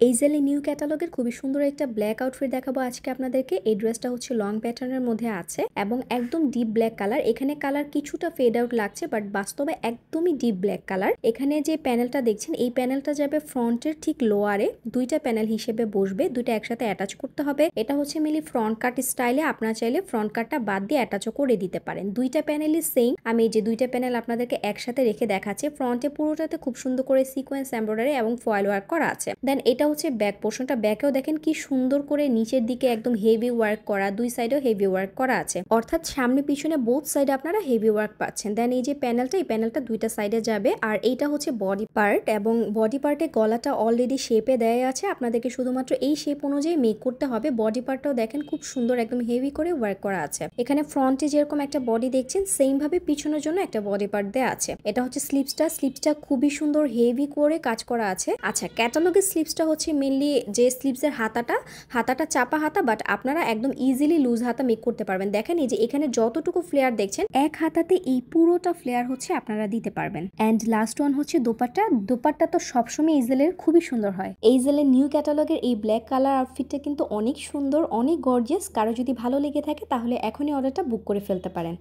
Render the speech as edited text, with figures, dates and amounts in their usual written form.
এইজেলে new ক্যাটালগের খুবই সুন্দর একটা ব্ল্যাক আউটফিট দেখাবো আজকে আপনাদেরকে। এই ড্রেসটা হচ্ছে লং প্যাটার্নের মধ্যে আছে এবং একদম ডিপ ব্ল্যাক কালার। এখানে কালার কিছুটা ফেড আউট লাগছে, বাট বাস্তবে একদমই ডিপ ব্ল্যাক কালার। এখানে যে প্যানেলটা দেখছেন, এই প্যানেলটা যাবে ফ্রন্টের ঠিক লোয়ারে, দুইটা প্যানেল হিসেবে বসবে, দুইটা একসাথে অ্যাটাচ করতে হবে। এটা হচ্ছে মেনলি ফ্রন্ট কাট স্টাইলে, আপনারা চাইলে ফ্রন্ট কাটটা বাদ দিয়ে অ্যাটাচও করে দিতে পারেন। দুইটা প্যানেলই সেম। আমি এই যে দুইটা প্যানেল আপনাদেরকে একসাথে রেখে দেখাচ্ছি। ফ্রন্টে পুরোটাতে খুব সুন্দর করে সিকোয়েন্স এমব্রয়ডারি এবং ফয়েল ওয়ার্ক করা আছে। দেন এটা হচ্ছে ব্যাক পোর্শনটা। ব্যাকেও দেখেন কি সুন্দর করে নিচের দিকে একদম হেভি ওয়ার্ক করা, দুই সাইডেও হেভি ওয়ার্ক করা আছে, অর্থাৎ সামনে পিছনে বোথ সাইডে আপনারা হেভি ওয়ার্ক পাচ্ছেন। দেন এই যে প্যানেলটা, এই প্যানেলটা দুইটা সাইডে যাবে। আর এইটা হচ্ছে বডি পার্ট, এবং বডি পার্টে গলাটা অলরেডি শেপে দেয়া আছে, আপনাদেরকে শুধুমাত্র এই শেপ অনুযায়ী মেক করতে হবে। বডি পার্টটাও দেখেন খুব সুন্দর একদম হেভি করে ওয়ার্ক করা আছে। এখানে ফ্রন্টে যেরকম একটা বডি দেখছেন, সেম ভাবে পিছনের জন্য একটা বডি পার্ট দেওয়া আছে। এটা হচ্ছে স্লিপসটা খুবই সুন্দর হেভি করে কাজ করা আছে। আচ্ছা, ক্যাটালগের স্লিপসটা হচ্ছে মেনলি যে স্লিপসের হাতাটা চাপা হাতা, বাট আপনারা একদম ইজিলি লুজ হাতা মেক করতে পারবেন। দেখেন এই যে এখানে যতটুকু ফ্লেয়ার দেখছেন, এক হাতাতে এই পুরোটা ফ্লেয়ার হচ্ছে আপনারা দিতে পারবেন। অ্যান্ড লাস্ট ওয়ান হচ্ছে দোপাট্টা তো সবসময় এইজেলের খুবই সুন্দর হয়। এইজেলের নিউ ক্যাটালগের এই ব্ল্যাক কালার আউটফিটটা কিন্তু অনেক সুন্দর, অনেক গর্জিয়াস। কারো যদি ভালো লেগে থাকে তাহলে এখনই অর্ডারটা বুক করে ফেলতে পারেন।